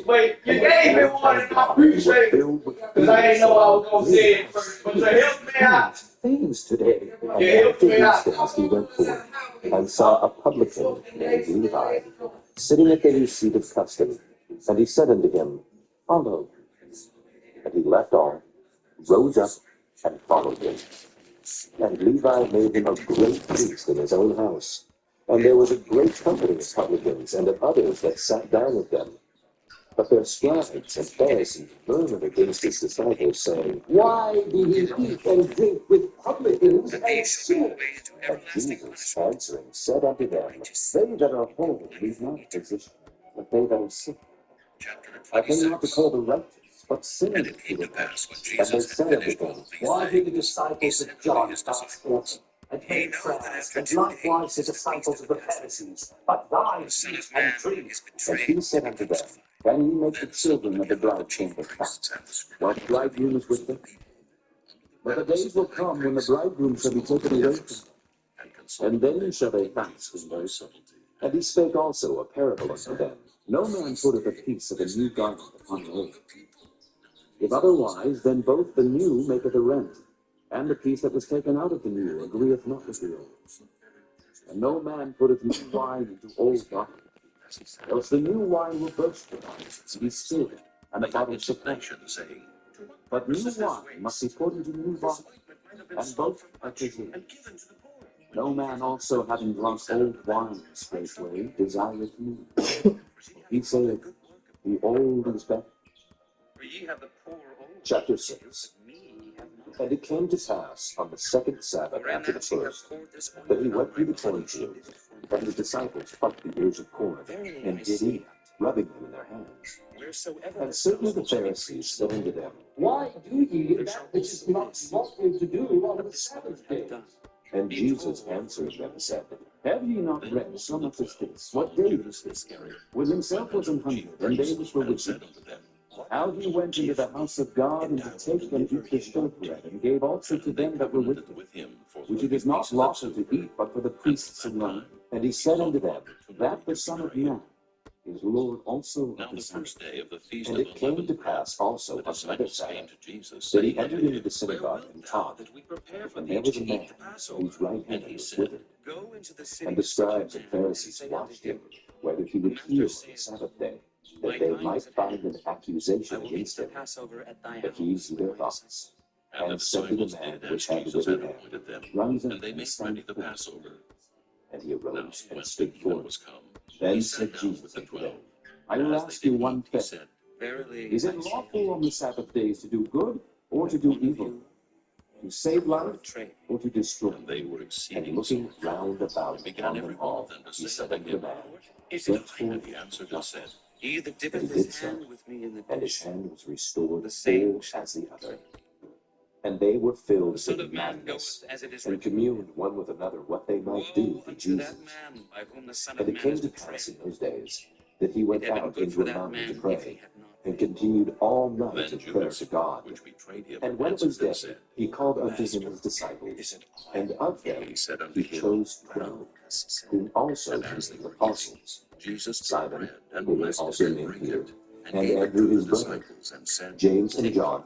Wait, you gave me one and I appreciate it. Because I didn't know I was going to say it first. But you helped me out. Things today. You helped me out. As he went forth and saw a publican named Levi sitting at the seat of custom. And he said unto him, Follow. And he left all, rose up, and followed him. And Levi made him a great feast in his own house. And there was a great company of publicans and of others that sat down with them. But their scribes and Pharisees murmured against his disciples, saying, Why do ye eat and drink with publicans and sinners? And Jesus answering said unto them, They that are whole need not a physician, but they that are sick. I came not to call the righteous, but sinners to repentance. And they said unto him, Why do the disciples of John fast often, and take prayers, and likewise the disciples of the Pharisees, but thine eat and drink? And he said unto them, Can ye make the children of the bride chamber fast, while the bridegroom is with them? But the days will come when the bridegroom shall be taken away from them, and then shall they fast in their subtlety. And he spake also a parable unto them. No man putteth a piece of a new garment upon the old. If otherwise, then both the new maketh a rent, and the piece that was taken out of the new agreeth not with the old. And no man putteth new wine into old bottle, else the new wine will burst the bottle, and be spilled, and the bottle shall break. But new wine must be put into new bottle, and both are preserved. No man also having drunk old wine straightway desireth new. He saith, The old is better. Chapter 6. And it came to pass on the second Sabbath after the first, that he went through the cornfield, and his disciples plucked the ears of corn, and did eat, rubbing them in their hands. And certain of the Pharisees said unto them, Why do ye that which is not lawful to do on the Sabbath day? And Jesus answering them said, Have ye not read so much as this? What day is this? When himself was an hundred, and they which were with him, how he went into the house of God, and to take and eat the showbread, and gave also to them that were with him, which it is not lawful to eat, but for the priests alone. And he said unto them, That the Son of Man is Lord also of the Sabbath. And it came to pass also on another Sabbath, that he entered into the synagogue and taught. And there was a man whose right hand was withered. And the scribes and Pharisees watched him, whether he would heal on the Sabbath day, that they might find an accusation against him. But he knew their thoughts, and said to the man which had the withered hand, Rise up and stand forth. And he arose and stood forth. Then said Jesus unto them, I will ask you one thing. Is it lawful on the Sabbath days to do good or to do evil? To save life or to destroy? And looking round about upon them all, he said unto the man, Stretch forth thy hand. He that And dippeth he his did so, hand with me in the and his dish, hand was restored the same whole as the other. And they were the filled Son with of Man madness, goeth as it is and written. communed one with another what they might Woe do to unto that Jesus. man by whom the Son And of it Man came is to betrayed. pass in those days that he It went had been out good into for a that mountain to man if pray, he had not and been. continued all night Then in prayer to Judas, God. which betrayed him, And when it was answered and day, said, he called unto him Master, his is disciples, it I? and of them He said unto he him, chose Thou 12, hast said. whom also And as chose they the were eating, apostles, Jesus took Simon, bread, and whom they blessed it, also and named brake Peter, it, and and gave it Andrew to his the brother, disciples, and said, James and Take, John,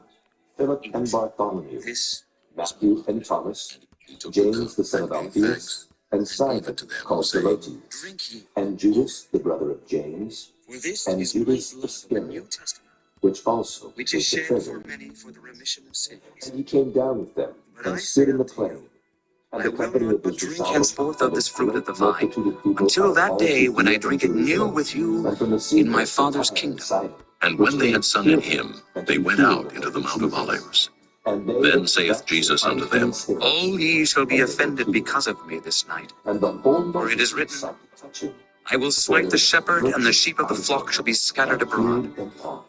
Philip eat, and Bartholomew, this is Matthew my and flesh. Thomas, And he took the James cup, the son and of gave Alphaeus, thanks, and and gave Simon it to them, called saying, Zelotes, Drink ye and all Judas the brother of James, For this and is my Judas blood of the Iscariot, New Testament, which also which was is the shed for treasurer. many for the remission of sins. And he came down with them, But and I stood say in the unto plain. you, And I the will company not of but his drink disciples henceforth and of a this fruit of great the vine, multitude of people until out of that all day when I Judea and drink it new Jerusalem, with you and from the in my seacoast of Father's Tyre and kingdom. Sidon, And which when they came had to sunded hear him, and they to went hear out the into word the of Mount of Jesus. Olives. And they Then that saith vexed Jesus him unto unclean them, spirits, All ye shall be and they were offended healed. because of me this night. And the whole For it is multitude written, sought to touch him, I will for smite there the was shepherd, and the virtue sheep of the out of flock him, shall be scattered and abroad. healed them all.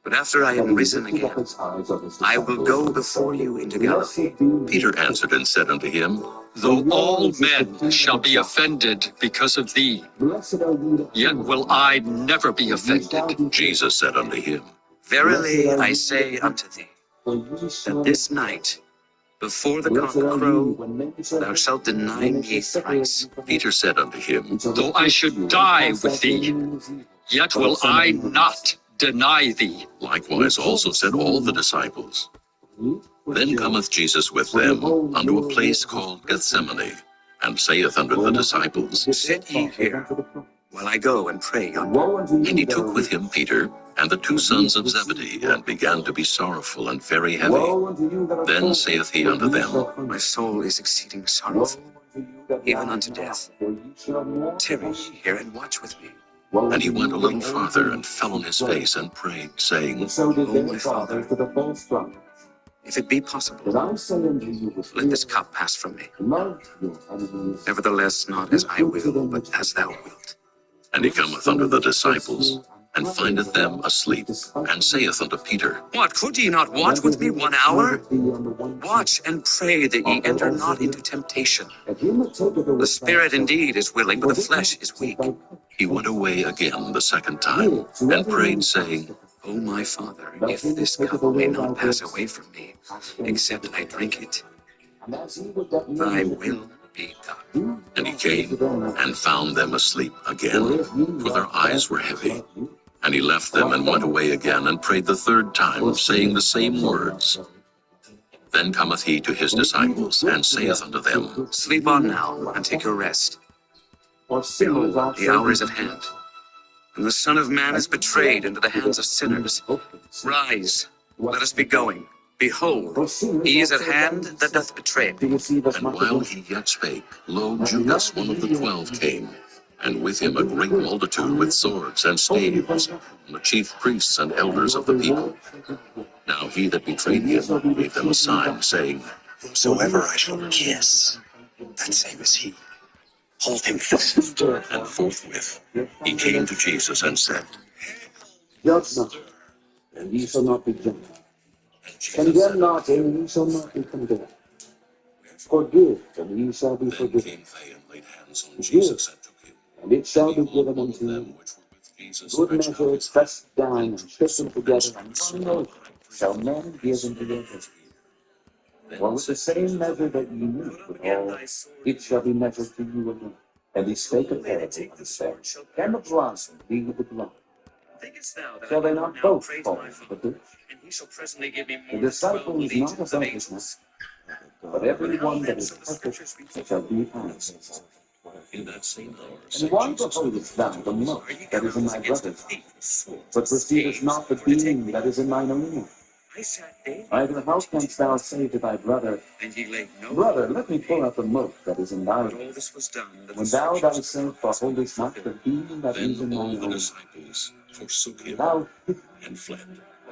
But after I am And he risen lifted up again, his eyes on his I will disciples, go and before said, you into Blessed Galilee. be ye Peter of him, answered and said unto him, for Though all yours is the men kingdom shall of be God. offended because of thee, Blessed are ye that yet hunger, will I never be for ye shall offended. be filled. Jesus said unto him, Verily Blessed are I ye say that unto thee, for ye shall that be this filled. night, before the Blessed cock are ye crow, when men shall thou hate shalt you, deny when they me shall separate thrice. you from Peter said unto him, and shall Though I afflict should you, and die cast with out your thee, names evil yet for the will Son of I Man. not deny thee. Likewise also said all the disciples. Then cometh Jesus with them unto a place called Gethsemane, and saith unto the disciples, Sit ye here, while I go and pray yonder. And he took with him Peter and the two sons of Zebedee, and began to be sorrowful and very heavy. Then saith he unto them, My soul is exceeding sorrowful, even unto death. Tarry ye here and watch with me. And he went a little farther, and fell on his face, and prayed, saying, O my Father, if it be possible, let this cup pass from me. Nevertheless, not as I will, but as thou wilt. And he cometh unto the disciples, and findeth them asleep, and saith unto Peter, What, could ye not watch with me 1 hour? Watch and pray that ye enter not into temptation. The spirit indeed is willing, but the flesh is weak. He went away again the second time, and prayed, saying, O my Father, if this cup may not pass away from me, except I drink it, thy will be done. And he came, and found them asleep again, for their eyes were heavy. And he left them, and went away again, and prayed the third time, saying the same words. Then cometh he to his disciples, and saith unto them, Sleep on now, and take your rest. Behold, the hour is at hand, and the Son of Man is betrayed into the hands of sinners. Rise, let us be going. Behold, he is at hand that doth betray me. And while he yet spake, lo, Judas, one of the 12, came, and with him a great multitude with swords and staves, and the chief priests and elders of the people. Now he that betrayed him gave them a sign, saying, Whosoever I shall kiss, that same is he. Hold him fast. And forthwith he came to Jesus, and said, Judge not, and ye shall not be judged. Condemn not, and ye shall not be condemned. Forgive, and ye shall be Then forgiven. came they and laid hands on Jesus, and took him. And it shall be And behold, given one of unto them you. which were with Jesus Good stretched out measure, his hand, pressed down, and took shaken the together, sword, and smote running the over, high priest shall with men give into your bosom. Then For with the said same Jesus measure unto that him, ye meet withal, it shall be measured to you again. And he spake a parable, and said, Can the blind lead the blind? Shall they not both fall into the ditch? The disciple is not above his master, but every one that is perfect shall be honest. In that same hour And said why Jesus beholdest thou the mote that is in thy brother's eye, but But perceivest not the beam that is in thine own eye? Either how canst thou say to thy brother, Brother, let me pull out the mote that is in thine eye, when thou thyself beholdest not the beam that is Then in all thine the own eye? disciples forsook him, Thou and fled.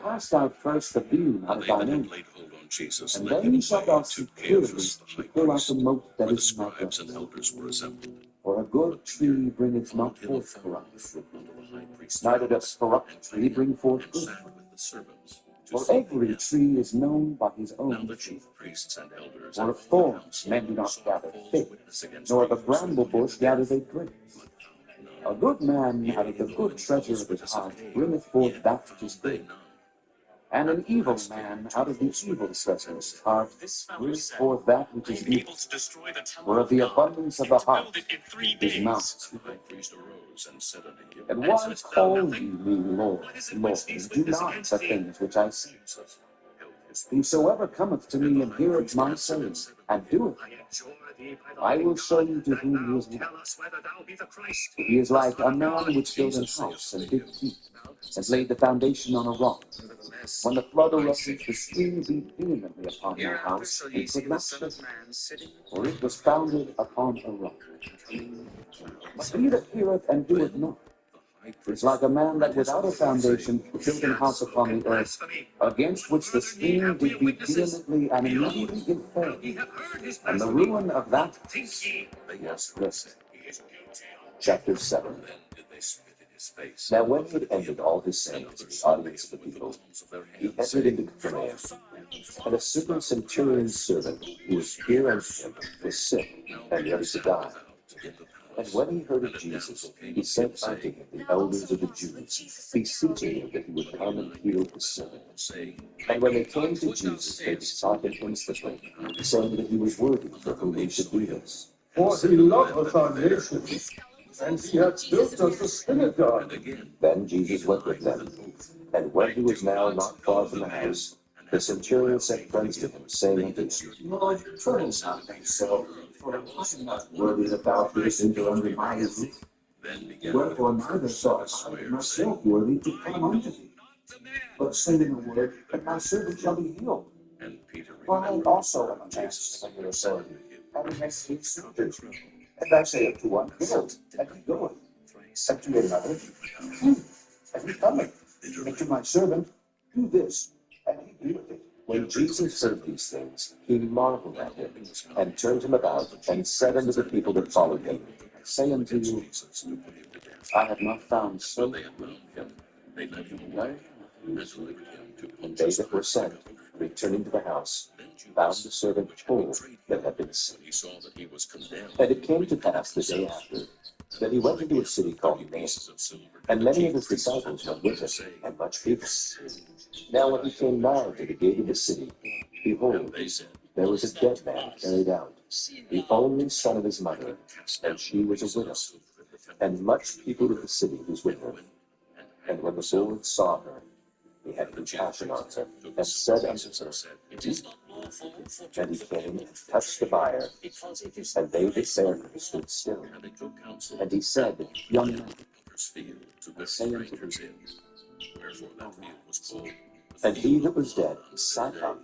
cast out first the beam out And of they that thine had own eye, laid hold on Jesus and led then him shalt away thou to seek clearly Caiaphas the to high pull out the priest, mote that where the is in thy scribes and brother's eye. elders were assembled. For a good tree bringeth Followed not him a forth fountain corrupt, unto the high priest's neither doth house, corrupt and tree fed bring him, forth and good. sat with the servants to For feed every him. tree is known by his Now own the tree. chief priests and elders For and of all the thorns council men do not sought gather false figs, witness against nor of the Jesus to bramble put him bush to gather death, they grapes. but found A none. good man Yea, out of the though good any treasure false of his witness heart obtained, bringeth forth yet that which is found they good. none. And an evil Nevertheless, man two out of the false evil witnesses treasure of his arose, heart bringeth forth that which is evil. For of the abundance of the heart his mouth and the high speaketh. priest arose and said unto him, And why call ye me Lord, Lord, and do not the things which I say? Jesus held his peace. Whosoever cometh to me and heareth my saying, and doeth, I will show you to whom he is like. He is like a man which built an house and dig deep, and laid the foundation on a rock. When the flood arose, the stream beat vehemently upon that house, and could not shake it, for it was founded upon a rock. But he that heareth and doeth not is like a man that without a foundation built an house upon the earth, against which the stream did beat vehemently, and immediately it fell. And the ruin of that house was great. Chapter 7. Then did they spit in his face. Now when he had ended all his sayings to the audience of the people, he entered into Capernaum. And a certain centurion's servant, who was dear unto him, was sick, and ready to die. And when he heard of Jesus, he sent unto him the elders of the Jews, beseeching him that he would come and heal his servant. And when they came to Jesus, they besought him instantly, saying that he was worthy for whom he should do this. For he loveth our nation, And he hath built us a synagogue. Then Jesus went with them. And when he was now not far from the house, the centurion sent friends to him, saying unto him, Lord, trouble not thyself, for I am not worthy that thou shouldest enter under my roof. Wherefore neither thought I myself worthy to come unto thee. But send in a word, and my servant shall be healed. For I also am a master under authority, having had 8 soldiers. And I say unto one, Go, and he goeth. And to another, Come, and he cometh. And to my servant, Do this, and he doeth it. when Jesus heard these things, he marveled at him, and turned him about, and said unto the people that followed him, I say unto you, I have not found so great faith. And they that were sent, returning to the house, found the servant whole that had been sick. And it came to pass the day after, that he went into a city called Nain, and many of his disciples went with him, and much people. Now when he came nigh to the gate of the city, behold, there was a dead man carried out, the only son of his mother, and she was a widow. And much people of the city was with her. And when the Lord saw her, he had compassion on her, and said unto her, Weep. And he came and touched the bier, and they that bare her stood still. And he said, Young man, I say unto thee, and he that was dead sat up,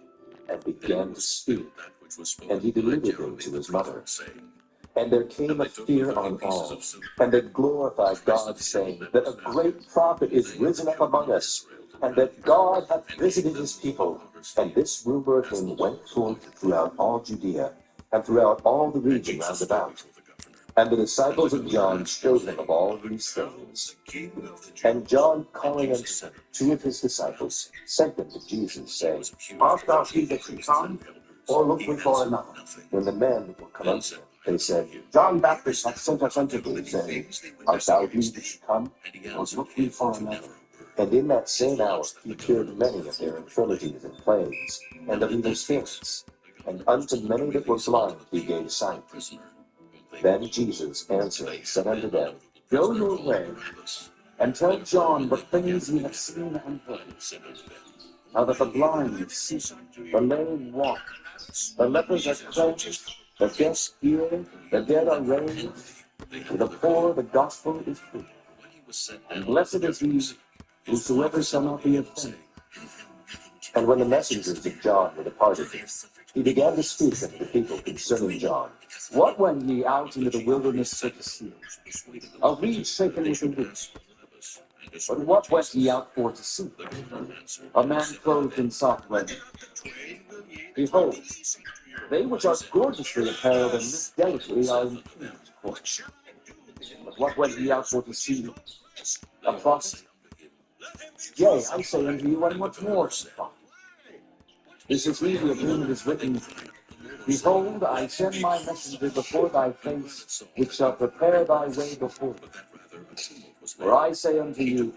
and began to speak, and he delivered him to his mother. And there came a fear on all, and they glorified God, saying that a great prophet is risen up among us, and that God hath visited his people. And this rumor of him went forth throughout all Judea, and throughout all the region round about. And the disciples of John showed him of all these things. And John, calling unto him 2 of his disciples, sent them to Jesus, saying, Art thou he that should come, or look we for another? When the men were come unto him, they said, John Baptist hath sent us unto thee, saying, Art thou he that should come, or look we for another? And in that same hour he cured many of their infirmities and plagues, and of evil spirits. And unto many that were blind he gave sight. Then Jesus answering said unto them, Go your way, and tell John what things ye have seen and heard. How that the blind see, the lame walk, the lepers are cleansed, the deaf hear, the dead are raised, to the poor the gospel is preached. And blessed is he whosoever shall not be offended. And when the messengers of John were departed, he began to speak unto the people concerning John. What went ye out into the wilderness to see? A reed shaken with the wind. But what went ye out for to see? A man clothed in soft linen. Behold, they which are gorgeously apparelled and live delicately are in king's court. But what went ye out for to see? A prophet. Yea, I say unto you, and much more than a prophet. This is he of whom it is written, Behold, I send my messenger before thy face, which shall prepare thy way before thee. For I say unto you,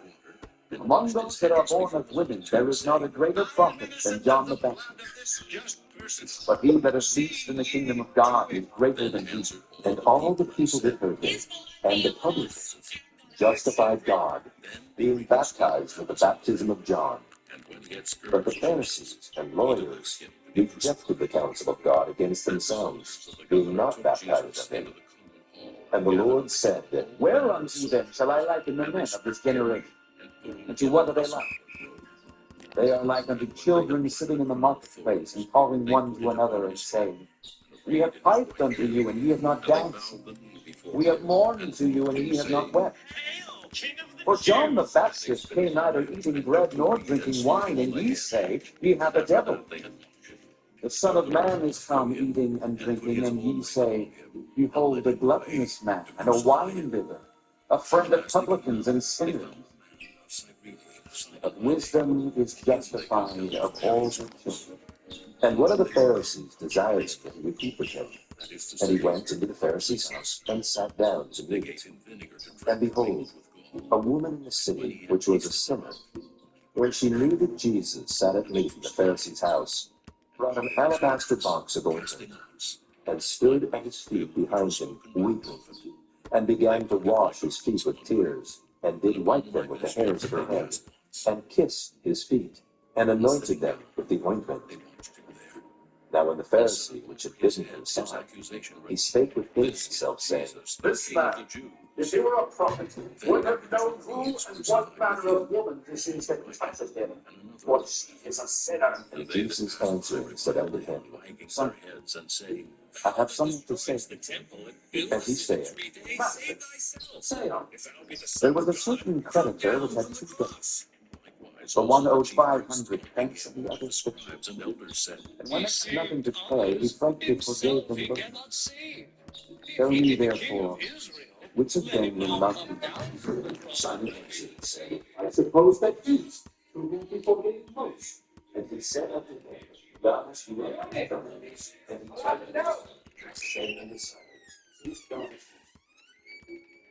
among those that are born of women, there is not a greater prophet than John the Baptist. But he that is least in the kingdom of God is greater than he. And all the people that heard him, and the publicans, justified God, being baptized with the baptism of John. But the Pharisees and lawyers rejected the counsel of God against themselves, being not baptized of him. And the Lord said, Whereunto then shall I liken the men of this generation? And to what are they like? They are like unto children sitting in the marketplace, and calling one to another, and saying, We have piped unto you, and ye have not danced. We have mourned to you, and ye have not wept. For John the Baptist came neither eating bread nor drinking wine, and ye say, Ye have a devil. The Son of Man is come eating and drinking, and ye say, Behold, a gluttonous man, and a winebibber, a friend of publicans and sinners. But wisdom is justified of all her children. And one of the Pharisees desired him to eat with him. And he went into the Pharisee's house, and sat down to meat. And behold, a woman in the city, which was a sinner, when she knew that Jesus sat at meat in the Pharisee's house, brought an alabaster box of ointment, and stood at his feet behind him, weeping, and began to wash his feet with tears, and did wipe them with the hairs of her head, and kissed his feet, and anointed them with the ointment. Now when the Pharisee which had bidden him saw it, he spake within himself, saying, This man, if he were a prophet, would have known who and what manner of woman this is that toucheth him, for she is a sinner. And Jesus answered said unto him, Son, heads and say, I have something to say. And he said, Master, say on. There was a certain creditor which had two debts. The one owed 500 pence, and the other 50. And elders said, And when they had nothing to pay, he frankly forgave them both. Tell me therefore, which of them will not be forgiven? Simon answered, I suppose that these who will be forgiven most. And he said unto him, Thus you are done. And he turned and said unto Simon, These done.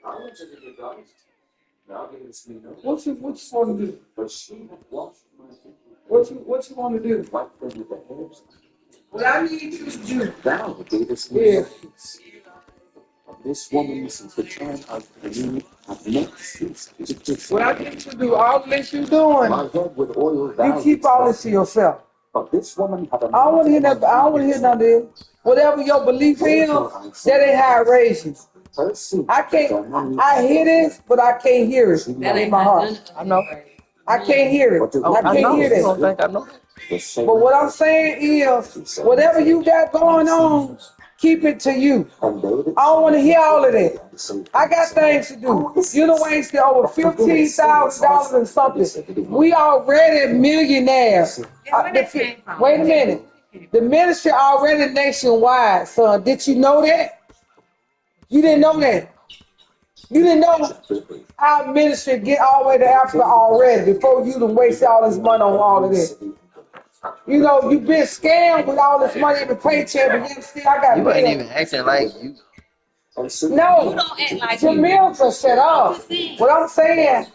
I answered to the honest. Thou gavest me no. What you want to do? But she had washed my feet. What you want to do? Wiped them with the hairs. What I need you to do? Thou gavest me Yeah. peace. And this woman, since the time of me, hath not ceased to kiss What I me. need you to do? All this you doing? My head with oil thou You keep didst all not this to yourself. But this woman hath I don't want to hear that. I don't want to hear none of this. Whatever your belief is, that ain't how it raises. her seat. I can't. I hear this, but I can't hear it in my heart. I know. I can't hear it. I can't hear You don't that. think I know? But what I'm saying is, whatever you got going on, keep it to you. I don't want to hear all of that. I got things to do. You done wasted over $15,000 and something. We already millionaires. Wait a minute. The ministry already nationwide, son. Did you know that? You didn't know that. You didn't know our ministry get all the way to Africa already before you done waste all this money on all of this. You know, you've been scammed with all this money every paycheck, but yet still I got You ain't bills. even acting like you. No, You don't act like Jamaica, shut up. What I'm saying,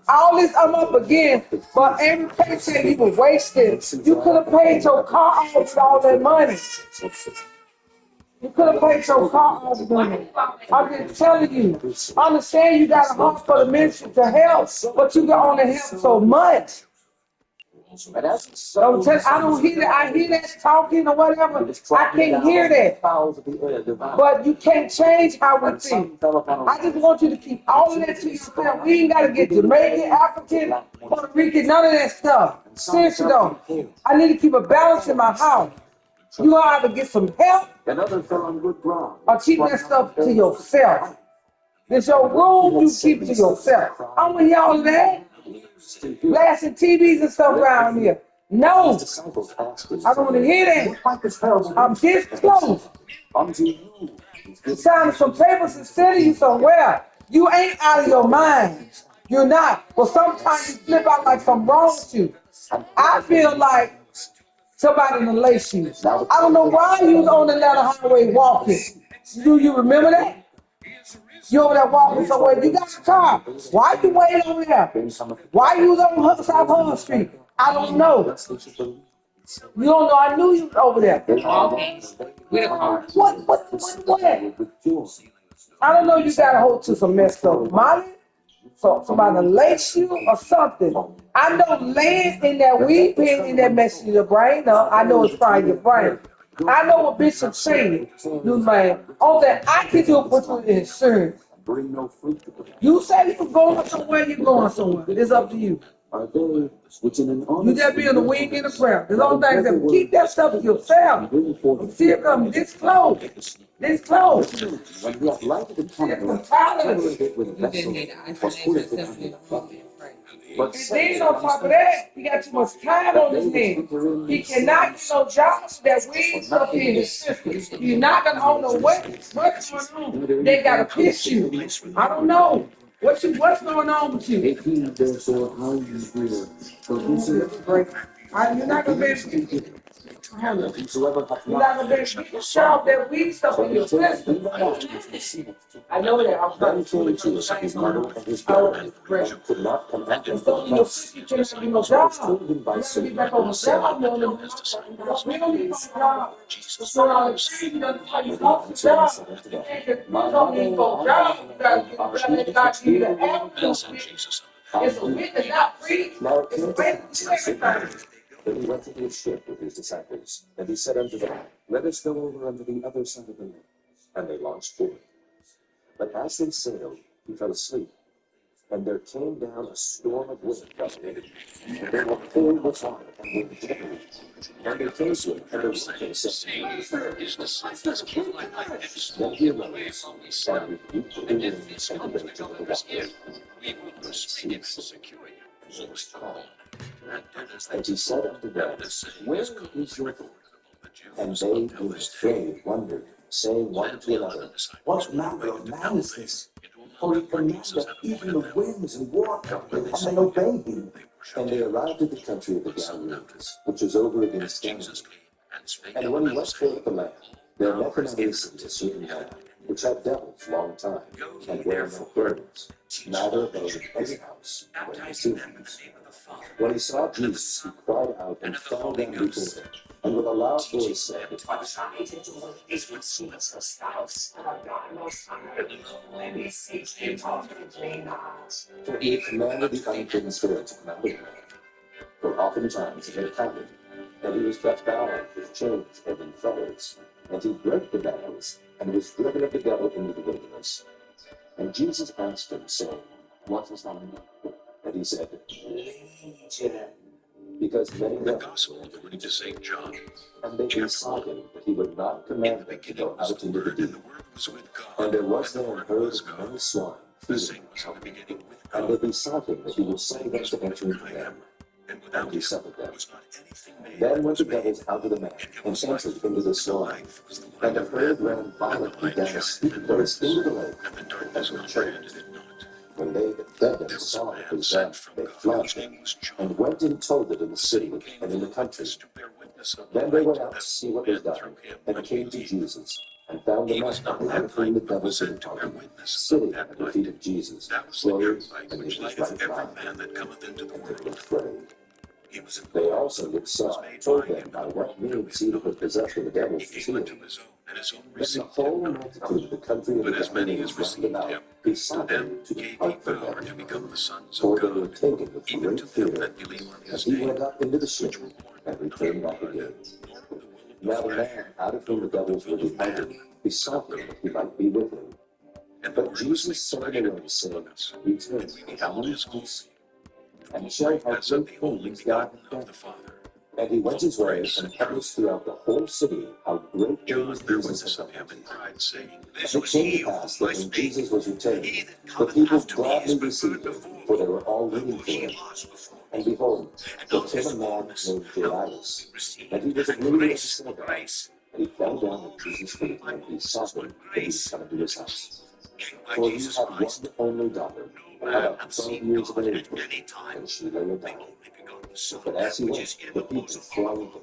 all this I'm up against, but every paycheck you were wasting, you could have paid your car off with all that money. You could have paid your car off with money. I'm just telling you, understand you got a heart for the ministry to help, but you can only help so much. Don't tell, I don't hear that. I hear that talking or whatever. I can't hear that. But you can't change how we think. I just want you to keep all of that to yourself. We ain't got to get Jamaican, African, Puerto Rican, none of that stuff. Seriously though, I need to keep a balance in my house. You know how to get some help or keep that stuff to yourself. It's your room, you keep it to yourself. I want y'all that. Blasting TVs and stuff around here. No, I don't want to hear that. I'm this close. You signing some papers and sending you somewhere. You ain't out of your mind. You're not. But sometimes you slip out like something wrong with you. I feel like somebody in the lace you. I don't know why you was on the Atlanta highway walking. Do you remember that? You over there walking somewhere, you got a car. Why you waiting over there? Why you was on South Hunt Street? I don't know. You don't know, I knew you was over there. walking with a car. What? I don't know, you got a hold to some messed up Molly. So somebody lace you or something. I know laying in that weed pen in that mess in your brain. No, I know it's frying your brain. I know what Bishop Cheney, you man. On that I can do put you in insurance. You say you're going somewhere, you're going somewhere. It's up to you. You just be in the wing in the prayer. There's all things that keep that stuff to yourself. See if I'm this close. This close. See if I'm tired of it. You just need to isolate yourself in the room and pray. And then on top of that, he got too much time on his hands. He cannot get no jobs that we stuff in his system. You're not gonna own no what's going on. They gotta piss you. I don't know. What's going on with you? You're not gonna be able to. honey. Whosoever hath You're not gonna be able to show off that weak stuff in your system. I know that. I'm Then trying to came do Jesus, his it. mother, and his I brother, was great. and could not come out And of so the in your house. city, you cannot get no So job. it's told him You by have to be Satan, back on who the said, job. We don't need no job. So all the city doesn't tell you and he off the answered and job. said unto You them, can't just, you don't need no job. You gotta let God give you the attitude. It's a witness, not free. Now it It's a came to way to pass do on a certain everything. day, that he went into a ship with his disciples, and he said unto them, Let us go over unto the other side of the lake. And they launched forth. But as they sailed, he fell asleep. And there came down a storm of wind from heaven, and they were filled with water, and were driven. And they came to him, and the wind said, His disciples came like this. Then he arose, and rebuked the wind and the waves of the water, We will not speak it and secure you. and it was calm. And then as And he said unto them, Where is your God? And they, being afraid, wondered, saying one to another, What manner of man is this? For he commandeth even the winds and water, and they obey him. And they arrived at the country of the Galileans, which is over against Galilee. And when he went forth the land, there met him on his seat a certain man, which had devils long time, and bare no burdens, neither abode in any house, but in the city. When he saw Jesus, he cried out and fell down before him, and with a loud voice said, For he commanded the unclean spirit to come out of him. For oftentimes it had happened, and he was kept bound with chains and in fetters, and he broke the bands, and was driven of the devil into the wilderness. And Jesus asked him, saying, What is thy name? And he said, Legion, because many The devils Gospel according to St. John. and they besought him that he would not In command the them to beginning go was out the into the Word, and deep. the Word was with God. And there was and the there a Word herd was of God. many swine The feeding same was in the beginning with and they God. besought him that he would suffer them to enter into By them. him, and And without he him suffered them. was not anything made Then that went was the made. devils out of the man, In him and was entered life, into the and the swine. life was the light And the of herd men. ran And the violently light down a shined steep in place into the darkness, lake, and the and darkness were comprehended changed. it not. When they that fed them There was a saw it man was sent done, from they God, fled whose name was John. and went and told it in the The same city came and for in the a country. witness to bear witness of the Then they light, went out that to see all what was men done, through him and might came to believe. Jesus, and found the He man was not out of that whom the light, but was devils had sent to bear departed, witness of sitting that at the light. feet of Jesus, That was the pure clothed light, and in which his lighteth right every mind. man that cometh into the And they were world. afraid. He was They informed also of which what saw was made told by them him, by and the what world knew means him he that was not. possessed with the devils He was came healed. unto his own, and his own Then the received whole him not. multitude of the country of the But as many Galileans as round received about him, to besought them him to gave he depart from power to them. become the sons of For they were God, taken with even great to them fear. that believe on And his he name, went up into the ship which were born and not returned of back blood, again. nor of the will of the Now the flesh, man out of nor whom the of the devils were will of departed man, besought but him of that the he will might be with him. And the But Word was made Jesus sent flesh him and away, dwelt saying, among us, Return, and we thou beheld his peace, glory, and shall have as of great the only things God begotten hath of done. the Father, And he went full his of way grace and and published truth. throughout the whole city how great John things bare Jesus witness had of him done. and cried, saying, This And it was came he to of pass whom I that when spake. Jesus was returned, He that the cometh people after me is gladly preferred received him, before for me, they were all waiting for for he him. was before And me. behold, And there of came his a man fullness, named how Jairus, we received, and he was a and leader of the grace for synagogue. grace. And he fell down at Jesus' feet My and boldness, besought him but that he would grace come into his house. came by For he Jesus had one Christ. only daughter, No man about hath 12 seen years of God age, at any time. and she lay and The died. only begotten Son, But as he which went, is in the the people bosom of thronged God. him.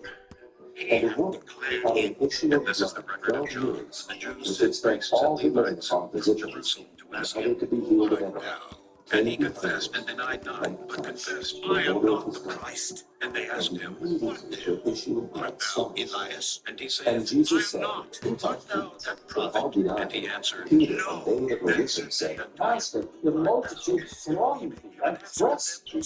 He And a hath woman declared had him. an issue And of this is blood the record of 12 John. years, The Jews which sent had spent priests all and her living Levites upon from physicians, Jerusalem to and ask how him, they could be Who healed of art any. thou? And And he he confessed prayed, and denied not, and but touched confessed, the I am border of not his the garment. Christ. And they And asked him, immediately What her then? issue of Art blood thou stopped. Elias? And he And saith, Jesus I am said, not. Who Art touched me? thou that And all prophet? denied And he him. answered, Peter and No. they that were Then with him said said, they unto him, Master, the multitude throng thee, and press thee,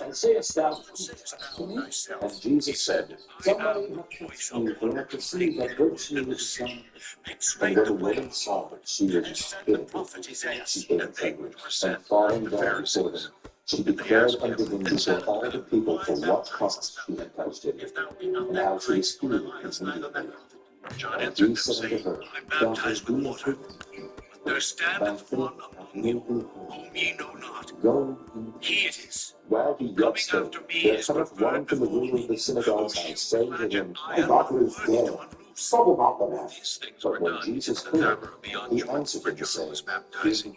and sayest thou, Who sayest to thou me? thyself? And Jesus He said, I Somebody am the hath voice touched of me, one for I that perceive that travaileth virtue in the is city. gone. Make And straight when the the way woman of the saw Lord. that she And was sent the healed, prophet she Isaiah, came and they trembling, which were and sent, falling the down before Pharisees. him, she And they declared asked him, unto him and before said unto all the him, people Why for thou what criest cause thou she then? had touched him, If thou be not and that how she was Christ, nor healed Elias, neither that immediately. prophet. John And answered he them, said unto saying, her, I Daughter, baptize with be of water, good cheer. but there Thy standeth faith one hath among made you, thee whole. whom ye know not. Go in He it peace. is, While he who yet coming spake, after me there is cometh one preferred from the before ruler of me, the synagogue's whose house, shoes saying to latchet him, I Thy am not daughter is worthy to dead. unloose. Trouble not the master. These things But were when done Jesus in the heard it, hour of the he unjoy, answered where him, John saying, was baptizing.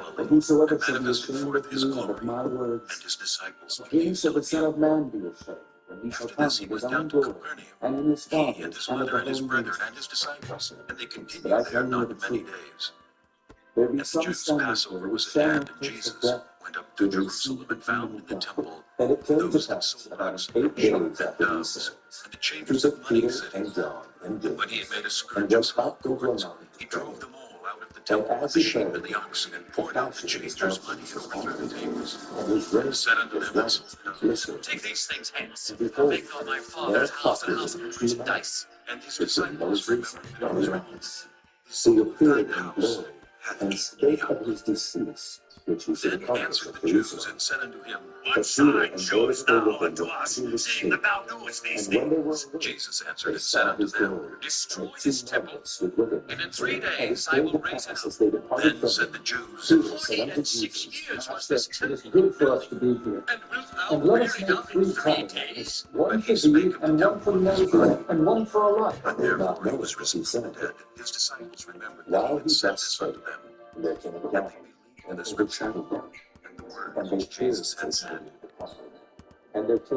Galilee, And whosoever and shall be manifested ashamed forth of his me and glory, of my and words, his disciples of him believed shall the on Son him. of Man be ashamed, when he shall After come this, he in his went own down to glory, Capernaum, and in his he and Father's, his and of mother the and his whole brethren ministry. and his disciples, and they But continued I there tell you not the many truth, days. there be And the some Jews' standing Passover here was which at shall hand, not and taste of Jesus death went up till to they see Jerusalem the and found kingdom in of the God. temple And it came to those that pass sold about oxen 8 and sheep days and after these doves, sayings, and the he changers of took money Peter sitting. and John and When he James, had made a and scourge of went small up into a cords, mountain he to pray. drove them all out of the And temple with as the he sheep prayed, and the oxen, and the poured out the Pharisees changers' money also over the tables, and his and grace said unto was them that right. sold doves, Listen, Take these things hence, and and behold, make not my their father's house a property house of was merchandise. and his which were disciples Moses remembered that it and was written, Elijah. So he Behold, thine appeared in house glory hath and eaten spake me of up. his decease, which he should Then accomplish answered at the Jews Jerusalem. and said unto him, But What Peter sign and showest those who thou were with unto him us, seemed seeing asleep. that thou doest these And when they were things? awake, Jesus answered they and said saw unto his them, glory, Destroy and two this temple, men stood with him. and in 3 And it days I came will to raise it pass, up. as they departed Then from said him, the Jews, Peter said 40 unto and 6 Jesus, years was Master, this it is temple good for us building, to be here. and wilt thou And let rear us it make up in 3 3 tabernacles, days? one But for he thee, spake of the and one temple for of his Moses, body. and one for Elijah. But they did not therefore he know was what risen he from said the unto them. dead. His disciples remembered that While he he had said thus this unto spake, them, there came a that cloud, they believed in and the scripture overshadowed them, and the words and they which feared Jesus to had say said. the prophet. And there came